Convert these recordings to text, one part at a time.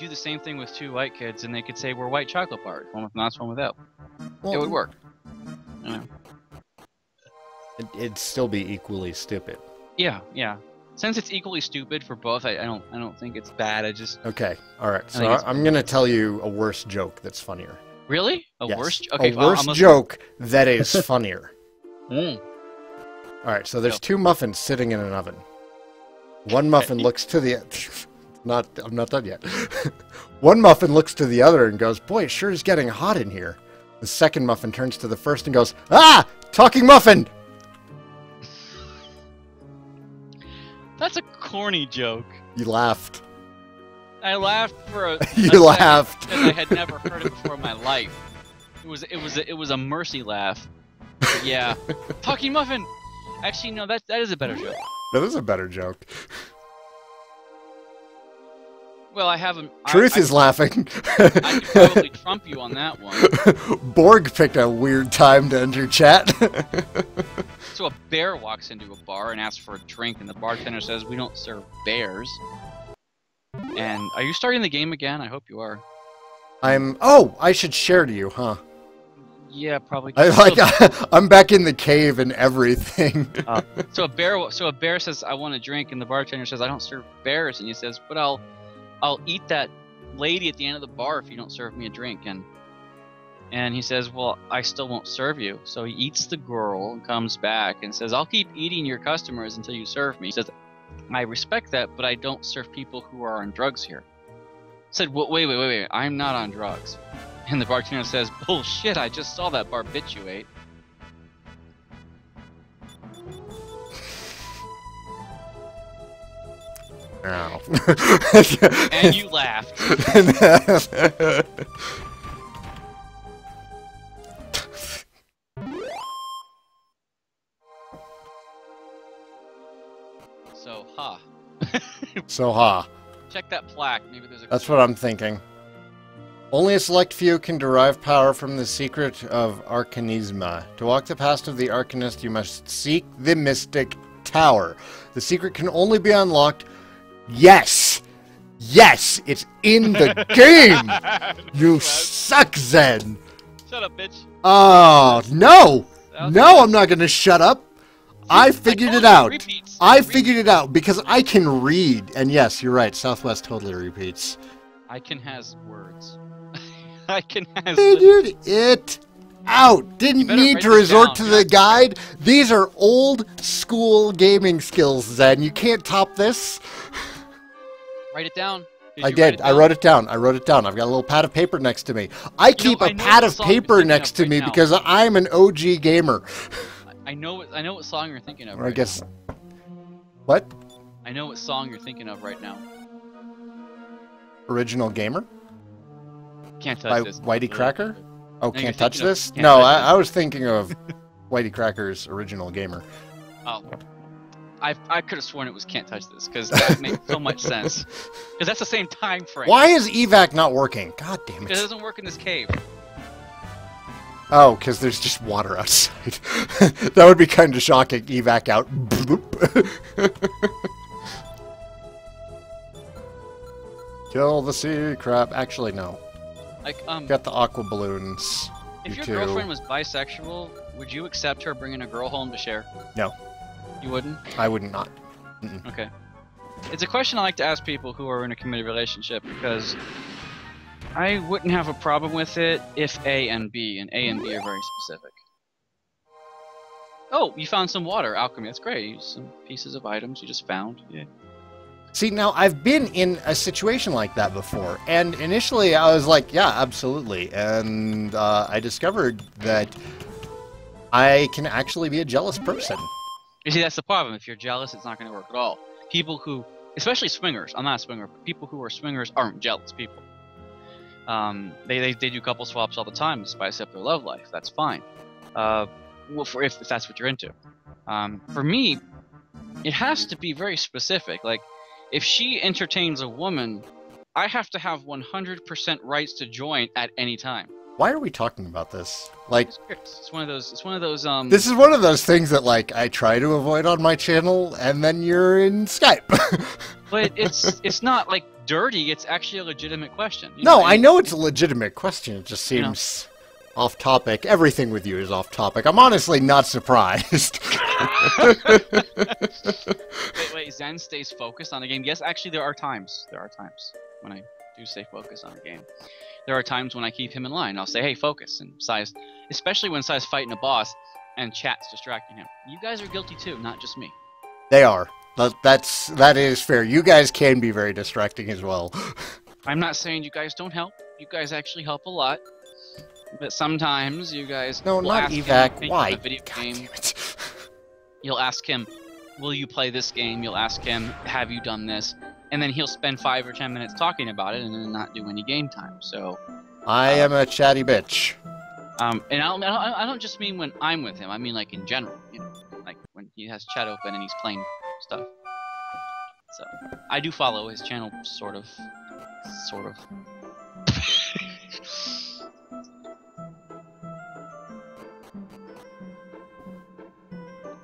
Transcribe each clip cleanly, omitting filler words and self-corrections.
do the same thing with two white kids, and they could say we're white chocolate bars, one with nuts, one without. Well, it would work. Yeah. It'd still be equally stupid. Yeah, yeah. Since it's equally stupid for both, I don't think it's bad. I just okay. All right. So I'm gonna tell you a worse joke that's funnier. Really? Yes. Okay, a worse joke that is funnier. Mm. All right. So there's two muffins sitting in an oven. One muffin looks to the I'm not done yet. One muffin looks to the other and goes, "Boy, it sure is getting hot in here." The second muffin turns to the first and goes, "Ah, talking muffin." That's a corny joke. You laughed. I laughed for a You laughed because I had never heard it before in my life. It was a mercy laugh. But yeah, talking muffin. Actually, no, that is a better joke. That is a better joke. Well, I haven't. Truth is laughing. I could probably trump you on that one. Borg picked a weird time to enter chat. So a bear walks into a bar and asks for a drink, and the bartender says, "We don't serve bears." And are you starting the game again? I hope you are. Oh, I should share to you, huh? Yeah, probably. I'm back in the cave and everything. So a bear says, "I want a drink," and the bartender says, "I don't serve bears," and he says, "But I'll eat that lady at the end of the bar if you don't serve me a drink." And he says, "Well, I still won't serve you." So he eats the girl and comes back and says, "I'll keep eating your customers until you serve me." He says, "I respect that, but I don't serve people who are on drugs here." I said, wait, I'm not on drugs." And the bartender says, "Bullshit, I just saw that barbiturate." Ow. And you laughed. So, ha. So, ha. Check that plaque. Maybe there's a... That's what I'm thinking. Only a select few can derive power from the secret of Arcanisma. To walk the path of the Arcanist, you must seek the Mystic Tower. The secret can only be unlocked... Yes! Yes! It's in the game! You suck, Zen! Shut up, bitch. Oh, no! No, I'm not gonna shut up! I figured it out. I figured it out because I can read. And yes, you're right. Southwest totally repeats. I can has words. I can has... Figured it out. Didn't need to resort to the guide. These are old school gaming skills, Zen. You can't top this. Write it down. I did. I wrote it down. I wrote it down. I've got a little pad of paper next to me. I keep a pad of paper next to me because I'm an OG gamer. I know what song you're thinking of. Or I guess. What? I know what song you're thinking of right now. Original Gamer? Can't touch this. Whitey Cracker? Oh, Can't Touch This? Can't No, touch this. I was thinking of Whitey Cracker's Original Gamer. Oh. I could have sworn it was Can't Touch This, because that makes so much sense. Because that's the same time frame. Why is evac not working? God damn It it. doesn't work in this cave. Oh, because there's just water outside. That would be kind of shocking. Evac out. Bloop. Kill the sea crab. Actually, no. Like, Got the aqua balloons. if your too. girlfriend was bisexual, would you accept her bringing a girl home to share? No, You wouldn't? I would not. Mm-mm. Okay. It's a question I like to ask people who are in a committed relationship, because I wouldn't have a problem with it if A and B are very specific. Oh, you found some water. Alchemy, that's great. Some pieces of items you just found. Yeah. See, now, I've been in a situation like that before, and initially I was like, yeah, absolutely, and I discovered that I can actually be a jealous person. You see, that's the problem. If you're jealous, it's not going to work at all. People who, especially swingers, I'm not a swinger, but people who are swingers aren't jealous people. They do couple swaps all the time to spice up their love life. That's fine. Well, if that's what you're into. For me, it has to be very specific. Like, if she entertains a woman, I have to have 100% rights to join at any time. Why are we talking about this? Like, It's one of those. It's one of those. this is one of those things that like I try to avoid on my channel, and then you're in Skype. But it's not like dirty. It's actually a legitimate question. No, I know it's a legitimate question. It just seems off topic. Everything with you is off topic. I'm honestly not surprised. Wait, Zen stays focused on a game. Yes, actually, there are times. There are times when I do stay focused on a game. There are times when I keep him in line. I'll say, "Hey, focus," and Sai's, especially when Sai's fighting a boss and chat's distracting him. You guys are guilty too, not just me. They are. That is fair. You guys can be very distracting as well. I'm not saying you guys don't help. You guys actually help a lot. But sometimes you guys No, will not ask him, evac. "Think Why? of a video God game." damn it. You'll ask him, "Will you play this game?" You'll ask him, "Have you done this?" And then he'll spend 5 or 10 minutes talking about it and then not do any game time. So I am a chatty bitch. and I don't just mean when I'm with him. I mean like in general, like when he has chat open and he's playing stuff. So I do follow his channel, sort of.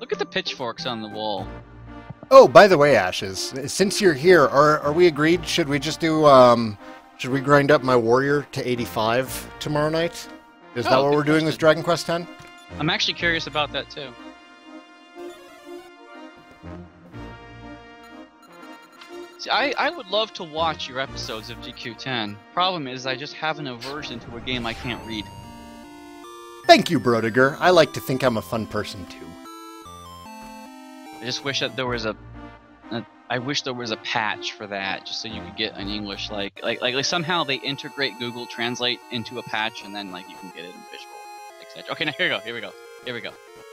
Look at the pitchforks on the wall. Oh, by the way, Ashes, since you're here, are we agreed? Should we just do, should we grind up my warrior to 85 tomorrow night? Is that what we're doing with Dragon Quest X? I'm actually curious about that too. See, I would love to watch your episodes of DQ10. Problem is, I just have an aversion to a game I can't read. Thank you, Brodiger. I like to think I'm a fun person too. I just wish that there was I wish there was a patch for that, just so you could get an English like somehow they integrate Google Translate into a patch, and then like you can get it in visual, etc. Okay, now here we go.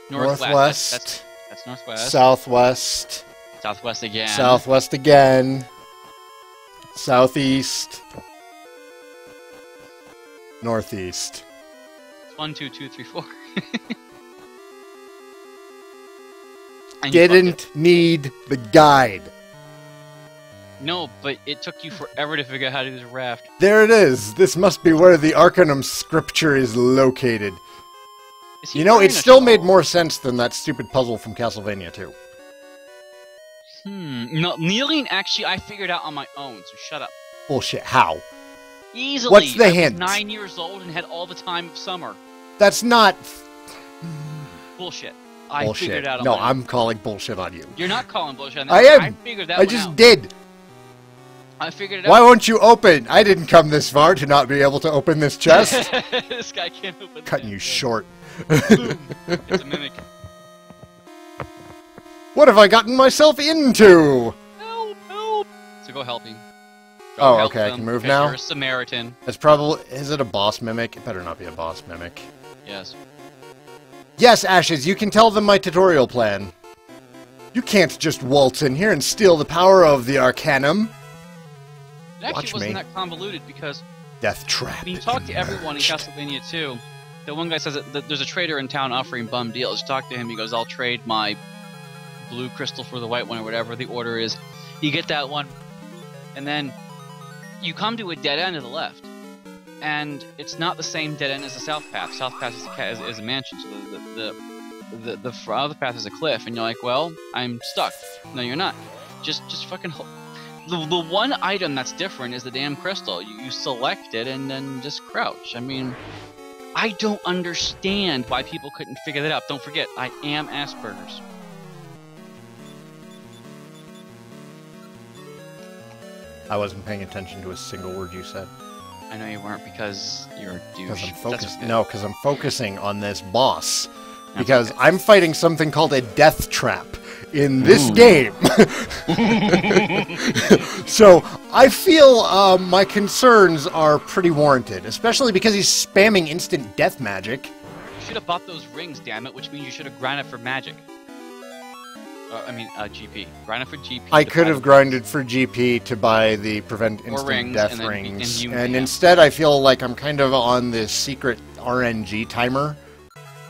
Northwest. That's northwest. Southwest. Southwest again. Southwest again. Southeast. Northeast. 1, 2, 2, 3, 4. Didn't need the guide. No, but it took you forever to figure out how to use a raft. There it is. This must be where the Arcanum scripture is located. You know, it still made more sense than that stupid puzzle from Castlevania 2. No, kneeling, actually, I figured out on my own, so shut up. Bullshit. How? Easily. What's the I hint? was 9 years old and had all the time of summer. That's not... Bullshit. Bullshit. I figured it out on No, my own. I'm calling bullshit on you. You're not calling bullshit on that. I am. I figured that I one just out. did. I figured it out. Why won't you open? I didn't come this far to not be able to open this chest. This guy can't open the Cutting you chest. short. Boom. It's a mimic. What have I gotten myself into? Help, help. So go help him. Go Oh, help okay, I them, can move because now? You're a Samaritan. It's probably... Is it a boss mimic? It better not be a boss mimic. Yes. Yes, Ashes, you can tell them my tutorial plan. You can't just waltz in here and steal the power of the Arcanum. It actually Watch wasn't me. that convoluted because Death trap. when you talk to everyone in emerged. Castlevania 2, the one guy says that there's a trader in town offering bum deals. You talk to him, he goes, "I'll trade my blue crystal for the white one," or whatever the order is. You get that one, and then you come to a dead end to the left. And it's not the same dead end as the south path. South path is a mansion, so the other path is a cliff, and you're like, well, I'm stuck. No, you're not. Just fucking... The one item that's different is the damn crystal. You select it and then just crouch. I mean, I don't understand why people couldn't figure that out. Don't forget, I am Asperger's. I wasn't paying attention to a single word you said. I know you weren't because you're a douche. Because I'm focused. That's okay. No, because I'm focusing on this boss. That's Because okay. I'm fighting something called a death trap in this game. So I feel my concerns are pretty warranted, especially because he's spamming instant death magic. You should have bought those rings, damn it, which means you should have grinded for magic. GP. Grinded for GP. I to could buy have the- grinded for GP to buy the prevent instant rings, death and then rings, you- and yeah. instead I feel like I'm kind of on this secret RNG timer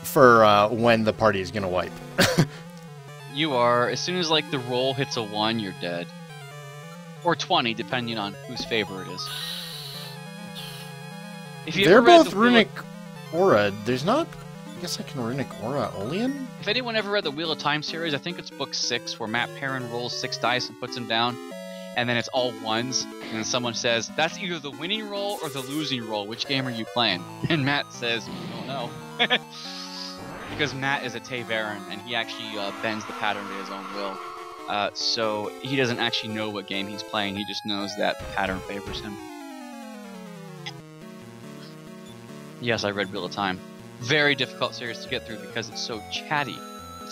for when the party is gonna wipe. You are. As soon as like the roll hits a 1, you're dead. Or 20, depending on whose favor it is. If you They're ever read both the Wheel runic aura. There's not. I guess I can runic aura Olean. If anyone ever read the Wheel of Time series, I think it's book 6, where Matt Perrin rolls 6 dice and puts them down, and then it's all ones, and then someone says, that's either the winning roll or the losing roll. Which game are you playing? And Matt says, I don't know. Because Matt is a Taveran, and he actually bends the pattern to his own will. So he doesn't actually know what game he's playing, he just knows that the pattern favors him. Yes, I read Wheel of Time. Very difficult series to get through because it's so chatty.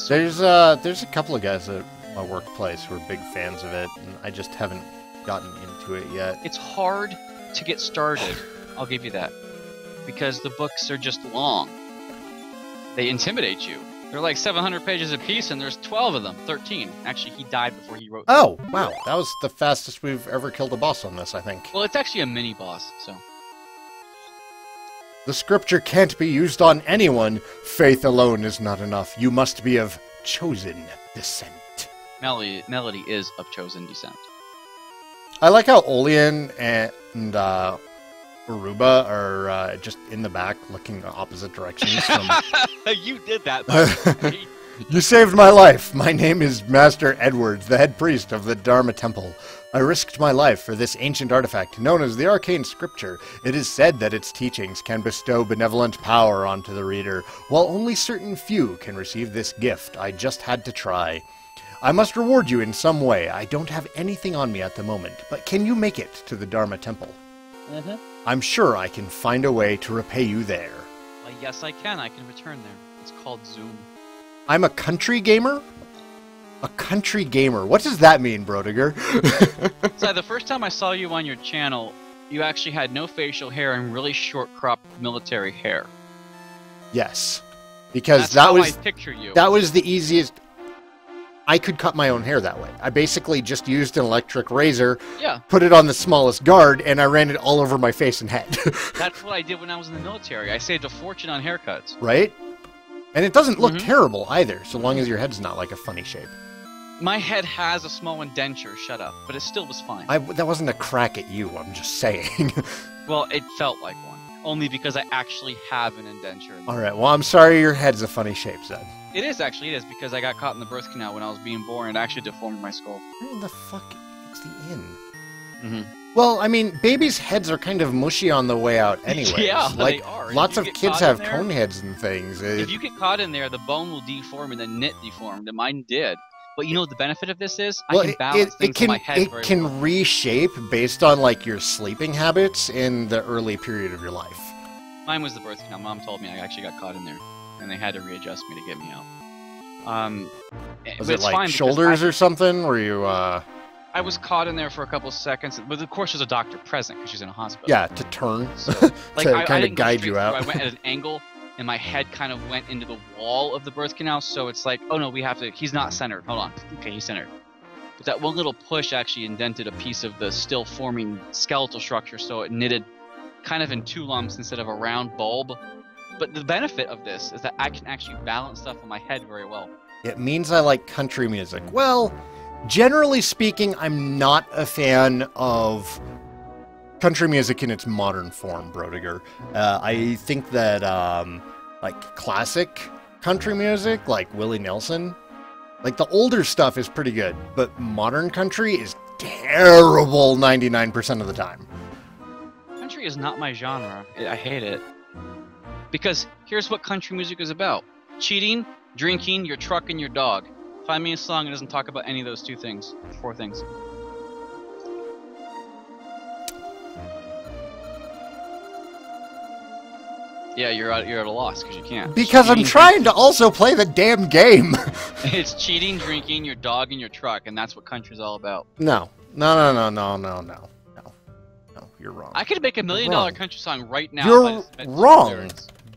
There's a couple of guys at my workplace who are big fans of it, and I just haven't gotten into it yet. It's hard to get started, I'll give you that. Because the books are just long. They intimidate you. They're like 700 pages apiece, and there's 12 of them. 13. Actually, he died before he wrote them. Oh, wow. That was the fastest we've ever killed a boss on this, I think. Well, it's actually a mini-boss, so... The scripture can't be used on anyone. Faith alone is not enough. You must be of chosen descent. Melody is of chosen descent. I like how Olean and Aruba are just in the back looking opposite directions. From... You did that. You saved my life. My name is Master Edwards, the head priest of the Dharma Temple. I risked my life for this ancient artifact known as the Arcane Scripture. It is said that its teachings can bestow benevolent power onto the reader, while only certain few can receive this gift. I just had to try. I must reward you in some way. I don't have anything on me at the moment, but can you make it to the Dharma Temple? Mm-hmm. I'm sure I can find a way to repay you there. Yes, I can. I can return there. It's called Zoom. I'm a country gamer? A country gamer. What does that mean, Brodiger? So the first time I saw you on your channel, you actually had no facial hair and really short cropped military hair. Yes. Because That's how I picture you. That was the easiest. I could cut my own hair that way. I basically just used an electric razor, put it on the smallest guard, and I ran it all over my face and head. That's what I did when I was in the military. I saved a fortune on haircuts. Right? And it doesn't look terrible either, so long as your head's not like a funny shape. My head has a small indenture, shut up, but it still was fine. That wasn't a crack at you, I'm just saying. Well, it felt like one. Only because I actually have an indenture. Alright, well, I'm sorry your head's a funny shape, Zed. It is, because I got caught in the birth canal when I was being born. It actually deformed my skull. Where in the fuck is the inn? Mm-hmm. Well, I mean, babies' heads are kind of mushy on the way out anyways. Yeah, like, they are. Lots of kids have cone heads and things. If you get caught in there, the bone will deform and the knit deformed, and mine did. But you know what the benefit of this is? Well, I can balance things in my head very well. It can reshape based on, like, your sleeping habits in the early period of your life. Mine was the birth canal. Mom told me I actually got caught in there, and they had to readjust me to get me out. Was it like shoulders or something? Were you, I was caught in there for a couple seconds, but of course there's a doctor present because she's in a hospital. Yeah, to turn, so, like, to kind of guide you out. I went at an angle, and my head kind of went into the wall of the birth canal, so it's like, oh no, we have to, he's not centered, hold on. Okay, he's centered. But that one little push actually indented a piece of the still forming skeletal structure, so it knitted kind of in 2 lumps instead of a round bulb. But the benefit of this is that I can actually balance stuff on my head very well. It means I like country music. Well, generally speaking, I'm not a fan of country music in its modern form, Brodiger. I think that, like, classic country music, like Willie Nelson, like, the older stuff is pretty good, but modern country is terrible 99% of the time. Country is not my genre. I hate it. Because here's what country music is about. Cheating, drinking, your truck, and your dog. Find me a song that doesn't talk about any of those 4 things. Yeah, you're at a loss because you can't. Because I'm trying to also play the damn game. It's cheating, drinking, your dog, and your truck, and that's what country's all about. No, you're wrong. I could make $1 million country song right now. You're wrong.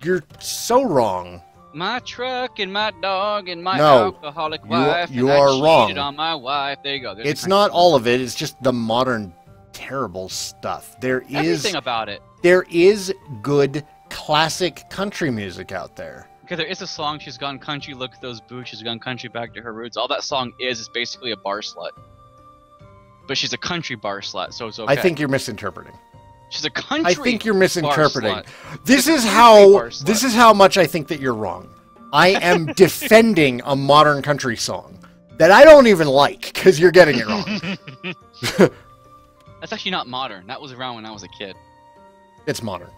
You're so wrong. My truck and my dog and my alcoholic wife. You are wrong. Cheated on my wife. There you go. There's it's not all of it. It's just the modern terrible stuff. Everything about it. There is good classic country music out there. Because there is a song, she's gone country, look at those boots, she's gone country back to her roots. All that song is basically a bar slut. But she's a country bar slut, so it's okay. I think you're misinterpreting. She's a country. I think you're misinterpreting. bar This is bar how this is how much I think that you're wrong. I am defending a modern country song that I don't even like because you're getting it wrong. That's actually not modern. That was around when I was a kid. It's modern.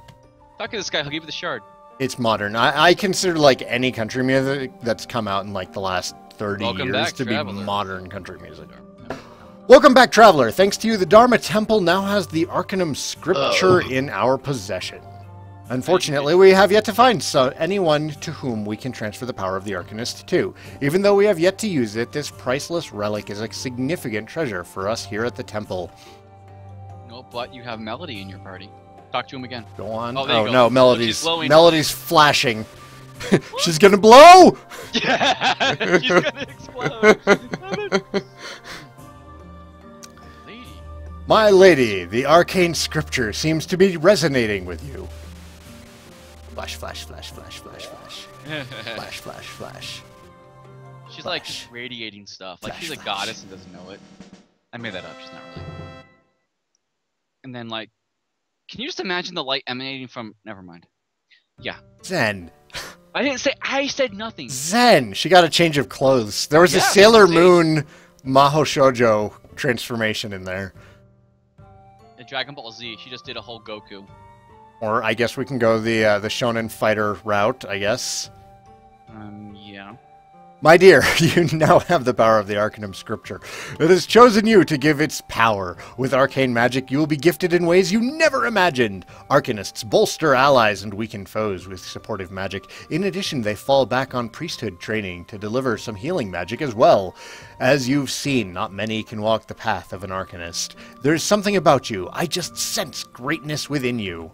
Talk to this guy. He'll give you the shard. It's modern. I consider like any country music that's come out in like the last 30 Welcome years back, to traveler. be modern country music. Welcome back, traveler. Thanks to you, the Dharma Temple now has the Arcanum Scripture in our possession. Unfortunately, we have yet to find anyone to whom we can transfer the power of the Arcanist to. Even though we have yet to use it, this priceless relic is a significant treasure for us here at the temple. No, but you have Melody in your party. Talk to him again. Go on. Oh, there you go. No, Melody's glowing. Melody's flashing. She's gonna blow! Yeah! She's gonna explode! Lady. My lady, the arcane scripture seems to be resonating with you. Flash, flash, flash, flash, flash, flash. Flash, flash, flash. She's Flash. like radiating stuff. Like Flash, she's a flash. goddess and doesn't know it. I made that up. She's not really. And then like, can you just imagine the light emanating from? Never mind. Yeah. Zen. I didn't say. I said nothing. Zen. She got a change of clothes. There was a Yeah, Sailor see? Moon Maho Shoujo transformation in there. In Dragon Ball Z, she just did a whole Goku. Or I guess we can go the Shonen Fighter route, I guess. Yeah. My dear, you now have the power of the Arcanum Scripture. It has chosen you to give its power. With arcane magic, you will be gifted in ways you never imagined. Arcanists bolster allies and weaken foes with supportive magic. In addition, they fall back on priesthood training to deliver some healing magic as well. As you've seen, not many can walk the path of an Arcanist. There's something about you. I just sense greatness within you.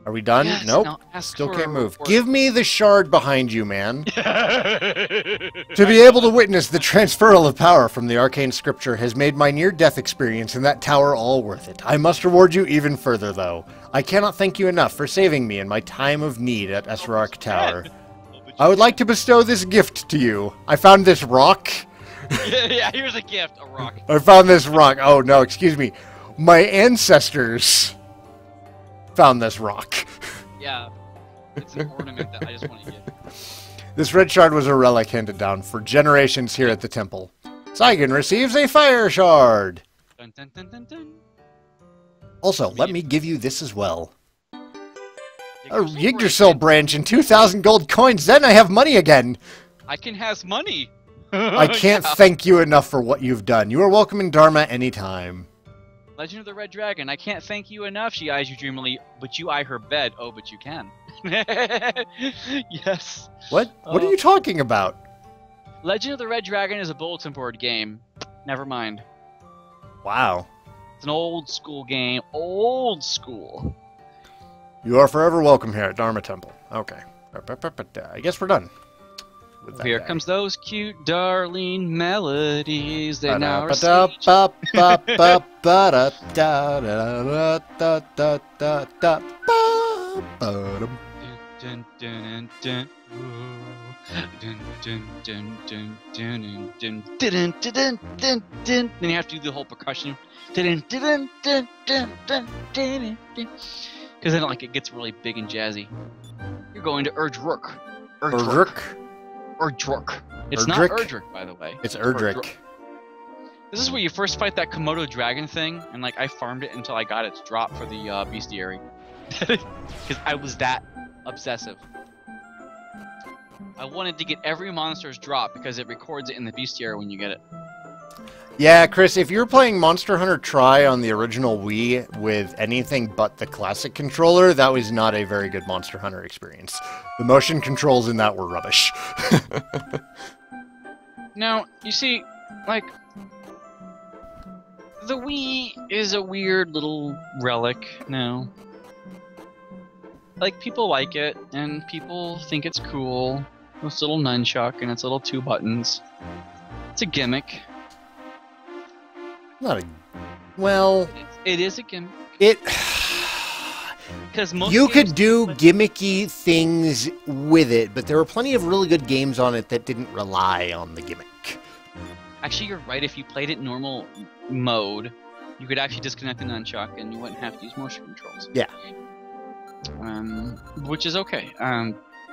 Are we done? Yes, Nope. now ask Still for can't a move. report. Give me the shard behind you, man. To be able to witness the transferal of power from the arcane scripture has made my near-death experience in that tower all worth it. I must reward you even further, though. I cannot thank you enough for saving me in my time of need at Esrark Tower. I would like to bestow this gift to you. I found this rock. Yeah, here's a gift, a rock. I found this rock. Oh, no, excuse me. My ancestors found this rock. Yeah, it's an ornament that I just want to get. This red shard was a relic handed down for generations here at the temple. Saigan receives a fire shard. Dun, dun, dun, dun, dun. Also, let me give you this as well. A Yggdrasil Yggdrasil branch and 2,000 gold coins. Then I have money again. I can has money. I can't thank you enough for what you've done. You are welcome in Dharma anytime. Legend of the Red Dragon. I can't thank you enough. She eyes you dreamily, but you eye her bed. Oh, but you can. Yes. What? What are you talking about? Legend of the Red Dragon is a bulletin board game. Never mind. Wow. It's an old school game. Old school. You are forever welcome here at Dharma Temple. Okay. I guess we're done. With that Here guy. comes those cute, darling melodies. They now are Dun, dun, dun, dun. Ooh. Dun, dun, dun, dun, dun, dun, dun, dun, dun, dun, dun. Then you have to do the whole percussion. Dun, dun, dun, dun, dun, dun, dun. Because then like it gets really big and jazzy. You're going to Erdruk. Erdruk? Erdruk. It's not Erdrick? Erdrick, by the way. It's Erdrick. This is where you first fight that Komodo dragon thing, and like I farmed it until I got its drop for the bestiary. Because I was that obsessive. I wanted to get every monster's drop because it records it in the bestiary when you get it. Yeah, Chris, if you're playing Monster Hunter Tri on the original Wii with anything but the classic controller, that was not a very good Monster Hunter experience. The motion controls in that were rubbish. Now, you see, like, the Wii is a weird little relic now. Like, people like it, and people think it's cool. This little nunchuck and its little 2 buttons. It's a gimmick. Not a... Well... It is a gimmick. It... Because most You games could do gimmicky things with it, but there were plenty of really good games on it that didn't rely on the gimmick. Actually, you're right. If you played it normal mode, You could actually disconnect the nunchuck, and you wouldn't have to use motion controls. Yeah. Which is okay.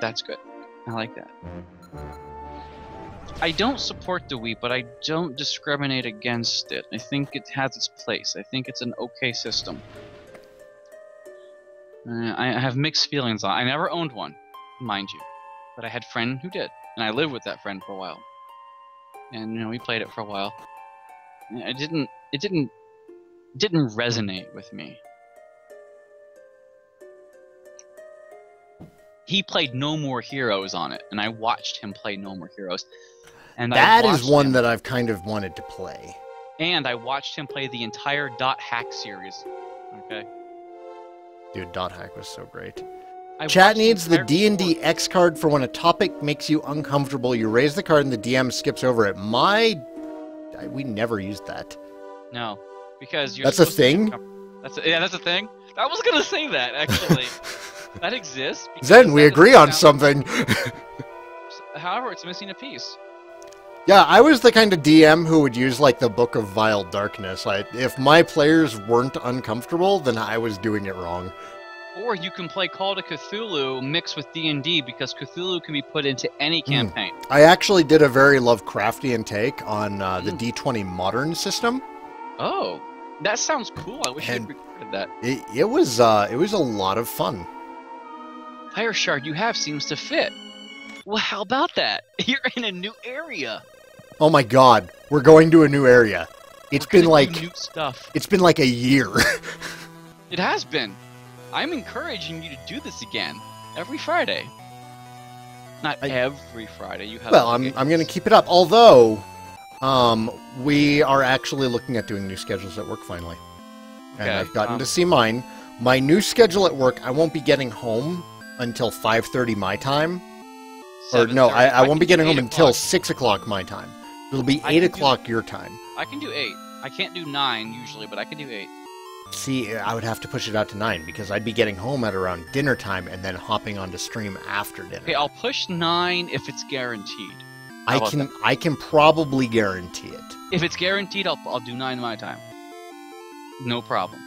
That's good. I like that. I don't support the Wii, but I don't discriminate against it. I think it has its place. I think it's an okay system. I have mixed feelings on it. I never owned one, mind you, but I had a friend who did, and I lived with that friend for a while. And you know, we played it for a while. It didn't resonate with me. He played No More Heroes on it, and I watched him play No More Heroes. And that is one that I've kind of wanted to play. And I watched him play the entire Dot Hack series. Okay. Dude, Dot Hack was so great. I Chat needs the D&D X card for when a topic makes you uncomfortable. You raise the card and the DM skips over it. We never used that. No, because you're. That's a thing. That's a thing. I was gonna say that actually. That exists. Zen, we agree on something. However, it's missing a piece. Yeah, I was the kind of DM who would use, like, the Book of Vile Darkness. If my players weren't uncomfortable, then I was doing it wrong. Or you can play Call to Cthulhu mixed with D&D, because Cthulhu can be put into any campaign. I actually did a very Lovecraftian take on the D20 Modern system. Oh, that sounds cool. I wish I had recorded that. It was a lot of fun. Fire Shard you have seems to fit. Well, how about that? You're in a new area. Oh my god, we're going to a new area. It's been like new stuff. It's been like a year. It has been. I'm encouraging you to do this again every Friday. Not every Friday. You have. Well, I'm going to keep it up. Although, we are actually looking at doing new schedules at work finally, and I've gotten to see mine. My new schedule at work, I won't be getting home until 5:30 my time. Or no, I won't be getting home until 6 o'clock my time. It'll be 8 o'clock your time. I can do 8. I can't do 9 usually, but I can do 8. See, I would have to push it out to 9 because I'd be getting home at around dinner time and then hopping onto stream after dinner. Okay, I'll push 9 if it's guaranteed. I can probably guarantee it. If it's guaranteed, I'll do 9 my time. No problem.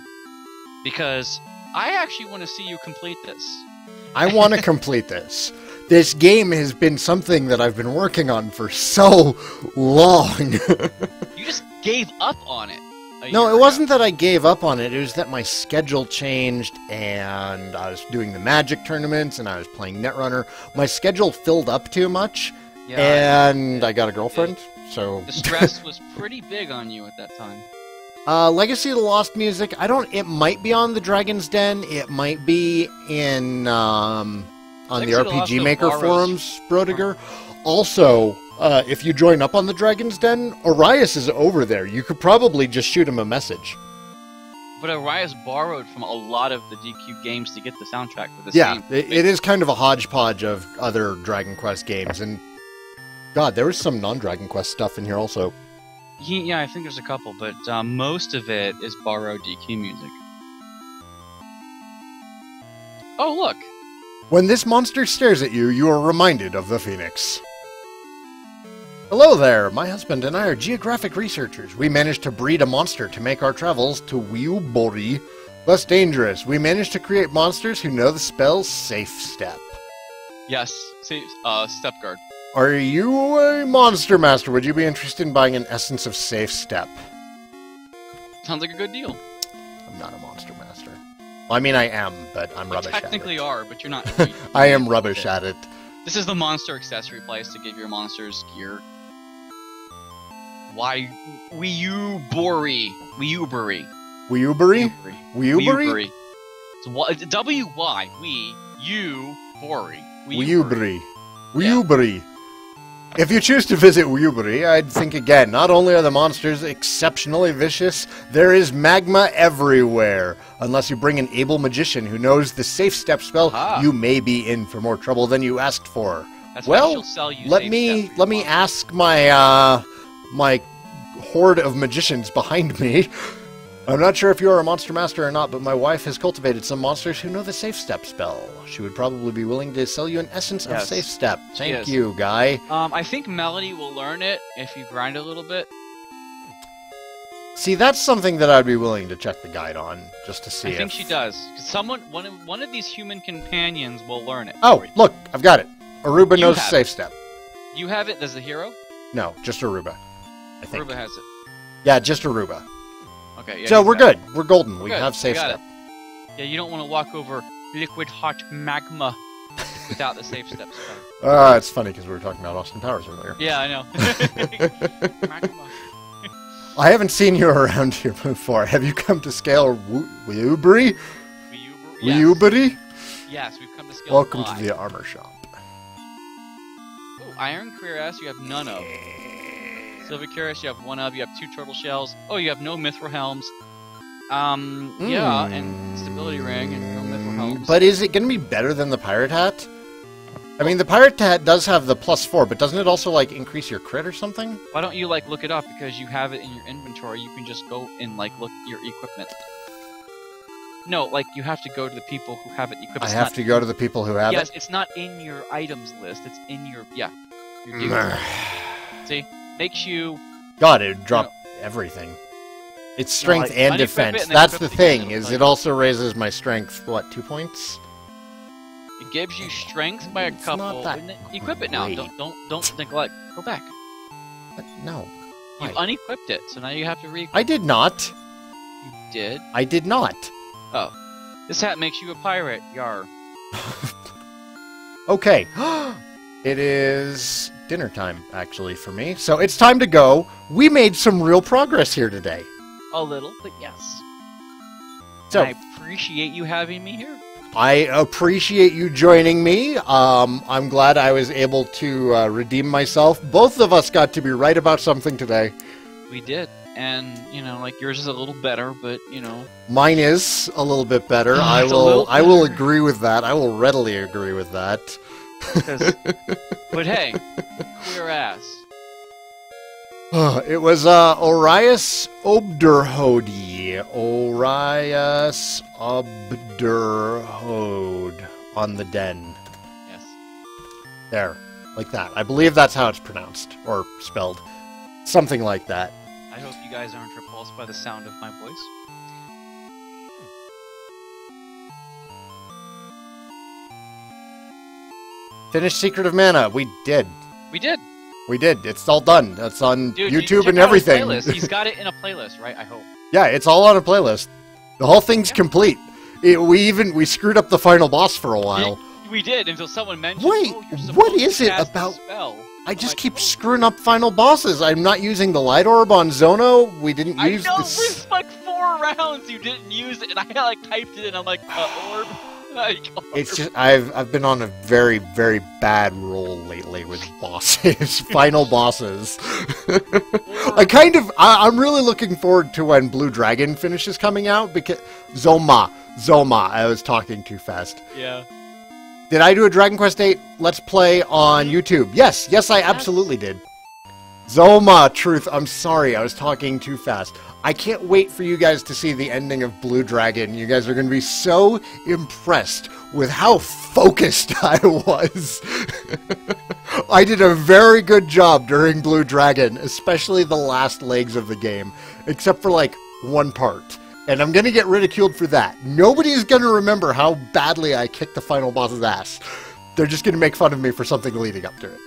Because I actually want to see you complete this. I want to complete this. This game has been something that I've been working on for so long. You just gave up on it. No, it wasn't that I gave up on it. It was that my schedule changed, and I was doing the Magic tournaments, and I was playing Netrunner. My schedule filled up too much, and I got a girlfriend, so... The stress was pretty big on you at that time. Legacy of the Lost Music, it might be on the Dragon's Den. It might be in, on the RPG Maker forums, Brodiger. Also, if you join up on the Dragon's Den, Arias is over there. You could probably just shoot him a message. But Arias borrowed from a lot of the DQ games to get the soundtrack for this game. Yeah, it is kind of a hodgepodge of other Dragon Quest games. And, God, there was some non-Dragon Quest stuff in here also. Yeah, I think there's a couple, but most of it is borrowed DQ music. Oh, look! When this monster stares at you, you are reminded of the Phoenix. Hello there! My husband and I are geographic researchers. We managed to breed a monster to make our travels to LBRY less dangerous. We managed to create monsters who know the spell Safe Step. Yes, Step Guard. Are you a monster master? Would you be interested in buying an essence of Safe Step? Sounds like a good deal. I'm not a monster master. Well, I mean, I am, but I'm rubbish at it. You technically are, but you're not. I am rubbish at it. This is the monster accessory place to give your monsters gear. Why? LBRY. LBRY. LBRY? LBRY? It's W-Y. LBRY. LBRY. LBRY. If you choose to visit LBRY, I'd think again, not only are the monsters exceptionally vicious, there is magma everywhere. Unless you bring an able magician who knows the Safe Step spell, you may be in for more trouble than you asked for. That's why she'll sell you let me ask my my horde of magicians behind me. I'm not sure if you are a monster master or not, but my wife has cultivated some monsters who know the Safe Step spell. She would probably be willing to sell you an essence of Safe Step. Thank you, guy. I think Melody will learn it if you grind a little bit. See, that's something that I'd be willing to check the guide on, just to see I think she does. 'Cause one of these human companions will learn it. Oh, look, I've got it. Aruba knows a safe step. You have it? Does the hero? No, just Aruba. I think. Aruba has it. Yeah, just Aruba. Okay, yeah. So we're good. We're golden. We good. have safe got step. Yeah, you don't want to walk over liquid hot magma without the safe step spell. It's funny because we were talking about Austin Powers earlier. Yeah, I know. Magma. I haven't seen you around here before. Have you come to scale LBRY? LBRY? Yes, we've come to scale. Welcome to the armor shop. Oh, Iron Cuirass you have none of. Silver Cuirass you have one of. You have 2 turtle shells. Oh, you have no mithril helms. Yeah, and stability ring and no mithril helms. But is it going to be better than the pirate hat? I mean, the pirate hat does have the +4, but doesn't it also, like, increase your crit or something? Why don't you, like, look it up? Because you have it in your inventory. You can just go and, like, look at your equipment. No, like, you have to go to the people who have it equipped. I have to go to the people who have it? Yes, it's not in your items list. It's in your, your gear. See? Makes you... God, it would drop everything. It's strength and defense. That's the thing, is it also raises my strength, what, 2 points? It gives you strength by a couple. Equip it now. Don't neglect. Go back. But no. You unequipped it, so now you have to re-equip. I did not. You did? I did not. Oh. This hat makes you a pirate. Yar. Okay. It is dinner time, actually, for me. So it's time to go. We made some real progress here today. A little, but yes. So I appreciate you having me here. I appreciate you joining me. I'm glad I was able to redeem myself. Both of us got to be right about something today. We did. And, you know, like, yours is a little better, but, you know... Mine is a little bit better. I will agree with that. I will readily agree with that. But hey, queer ass. It was Orias Obderhode. Orias Obderhode on the den. Yes. There. Like that. I believe that's how it's pronounced. Or spelled. Something like that. I hope you guys aren't repulsed by the sound of my voice. Finished Secret of Mana. We did. We did. We did. It's all done. That's on YouTube and check out everything. his playlist. He's got it in a playlist, right? I hope. Yeah, it's all on a playlist. The whole thing's complete. We screwed up the final boss for a while. We did until someone mentioned. Wait, oh, what is it about? I just keep screwing up final bosses. I'm not using the light orb on Zono. We didn't use I know, this. for like 4 rounds you didn't use it, and I like typed it in. I'm like, orb. It's just I've been on a very, very bad roll lately with bosses, final bosses. I'm really looking forward to when Blue Dragon finishes coming out because Zoma. I was talking too fast. Yeah. Did I do a Dragon Quest 8 Let's Play on YouTube? Yes, I absolutely did. Zoma, truth. I'm sorry, I was talking too fast. I can't wait for you guys to see the ending of Blue Dragon. You guys are going to be so impressed with how focused I was. I did a very good job during Blue Dragon, especially the last legs of the game, except for like one part. And I'm going to get ridiculed for that. Nobody's going to remember how badly I kicked the final boss's ass. They're just going to make fun of me for something leading up to it.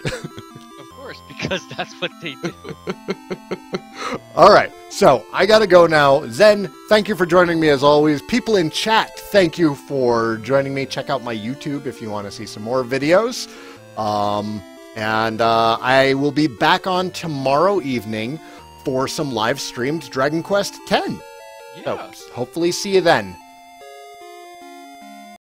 Because that's what they do. Alright, so I gotta go now. Zen, thank you for joining me as always. People in chat, thank you for joining me. Check out my YouTube if you want to see some more videos. I will be back on tomorrow evening for some live streamed Dragon Quest X. Yeah. So, hopefully see you then.